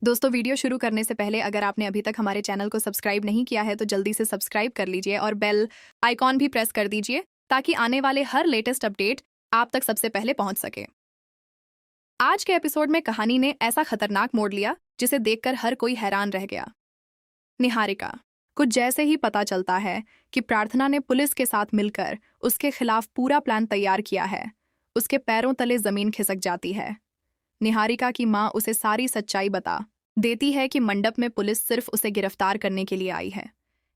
दोस्तों, वीडियो शुरू करने से पहले अगर आपने अभी तक हमारे चैनल को सब्सक्राइब नहीं किया है तो जल्दी से सब्सक्राइब कर लीजिए और बेल आइकॉन भी प्रेस कर दीजिए ताकि आने वाले हर लेटेस्ट अपडेट आप तक सबसे पहले पहुंच सके। आज के एपिसोड में कहानी ने ऐसा खतरनाक मोड़ लिया जिसे देखकर हर कोई हैरान रह गया। निहारिका कुछ जैसे ही पता चलता है कि प्रार्थना ने पुलिस के साथ मिलकर उसके खिलाफ पूरा प्लान तैयार किया है, उसके पैरों तले जमीन खिसक जाती है। निहारिका की माँ उसे सारी सच्चाई बता देती है कि मंडप में पुलिस सिर्फ उसे गिरफ्तार करने के लिए आई है।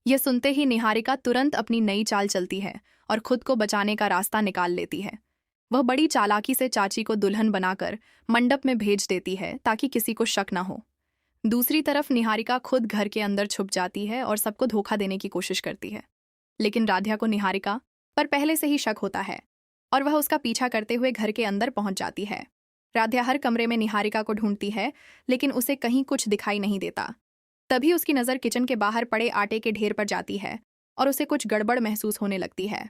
यह सुनते ही निहारिका तुरंत अपनी नई चाल चलती है और खुद को बचाने का रास्ता निकाल लेती है। वह बड़ी चालाकी से चाची को दुल्हन बनाकर मंडप में भेज देती है ताकि किसी को शक न हो। दूसरी तरफ निहारिका खुद घर के अंदर छुप जाती है और सबको धोखा देने की कोशिश करती है। लेकिन राध्या को निहारिका पर पहले से ही शक होता है और वह उसका पीछा करते हुए घर के अंदर पहुंच जाती है। राध्या हर कमरे में निहारिका को ढूंढती है लेकिन उसे कहीं कुछ दिखाई नहीं देता। तभी उसकी नज़र किचन के बाहर पड़े आटे के ढेर पर जाती है और उसे कुछ गड़बड़ महसूस होने लगती है।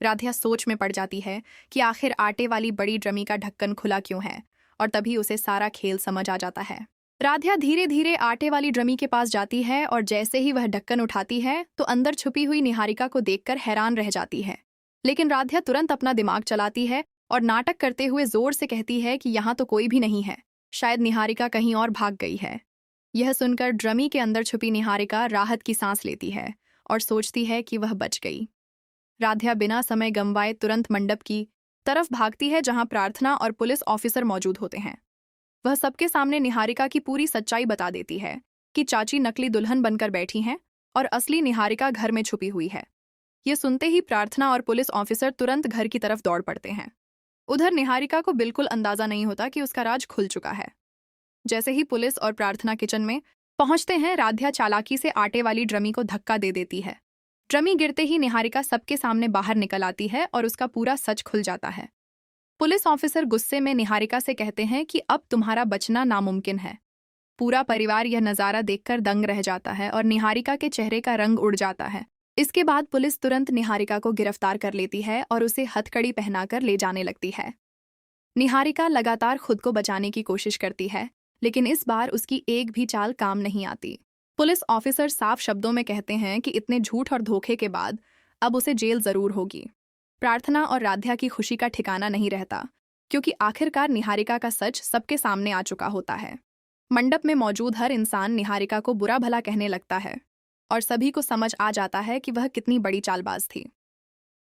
राध्या सोच में पड़ जाती है कि आखिर आटे वाली बड़ी ड्रमी का ढक्कन खुला क्यों है, और तभी उसे सारा खेल समझ आ जाता है। राध्या धीरे धीरे आटे वाली ड्रमी के पास जाती है और जैसे ही वह ढक्कन उठाती है तो अंदर छुपी हुई निहारिका को देखकर हैरान रह जाती है। लेकिन राध्या तुरंत अपना दिमाग चलाती है और नाटक करते हुए जोर से कहती है कि यहाँ तो कोई भी नहीं है, शायद निहारिका कहीं और भाग गई है। यह सुनकर ड्रमी के अंदर छुपी निहारिका राहत की सांस लेती है और सोचती है कि वह बच गई। राध्या बिना समय गंवाए तुरंत मंडप की तरफ भागती है जहां प्रार्थना और पुलिस ऑफिसर मौजूद होते हैं। वह सबके सामने निहारिका की पूरी सच्चाई बता देती है कि चाची नकली दुल्हन बनकर बैठी हैं और असली निहारिका घर में छुपी हुई है। ये सुनते ही प्रार्थना और पुलिस ऑफिसर तुरंत घर की तरफ दौड़ पड़ते हैं। उधर निहारिका को बिल्कुल अंदाजा नहीं होता कि उसका राज खुल चुका है। जैसे ही पुलिस और प्रार्थना किचन में पहुंचते हैं, राध्या चालाकी से आटे वाली ड्रमी को धक्का दे देती है। ड्रमी गिरते ही निहारिका सबके सामने बाहर निकल आती है और उसका पूरा सच खुल जाता है। पुलिस ऑफिसर गुस्से में निहारिका से कहते हैं कि अब तुम्हारा बचना नामुमकिन है। पूरा परिवार यह नज़ारा देखकर दंग रह जाता है और निहारिका के चेहरे का रंग उड़ जाता है। इसके बाद पुलिस तुरंत निहारिका को गिरफ्तार कर लेती है और उसे हथकड़ी पहनाकर ले जाने लगती है। निहारिका लगातार खुद को बचाने की कोशिश करती है लेकिन इस बार उसकी एक भी चाल काम नहीं आती। पुलिस ऑफिसर साफ शब्दों में कहते हैं कि इतने झूठ और धोखे के बाद अब उसे जेल जरूर होगी। प्रार्थना और राध्या की खुशी का ठिकाना नहीं रहता क्योंकि आखिरकार निहारिका का सच सबके सामने आ चुका होता है। मंडप में मौजूद हर इंसान निहारिका को बुरा भला कहने लगता है और सभी को समझ आ जाता है कि वह कितनी बड़ी चालबाज थी।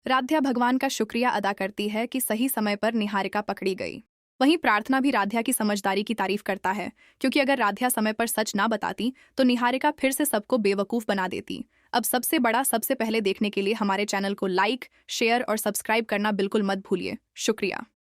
राध्या भगवान का शुक्रिया अदा करती है कि सही समय पर निहारिका पकड़ी गई। वहीं प्रार्थना भी राध्या की समझदारी की तारीफ करता है क्योंकि अगर राध्या समय पर सच ना बताती तो निहारिका फिर से सबको बेवकूफ़ बना देती। अब सबसे बड़ा सबसे पहले देखने के लिए हमारे चैनल को लाइक, शेयर और सब्सक्राइब करना बिल्कुल मत भूलिए। शुक्रिया।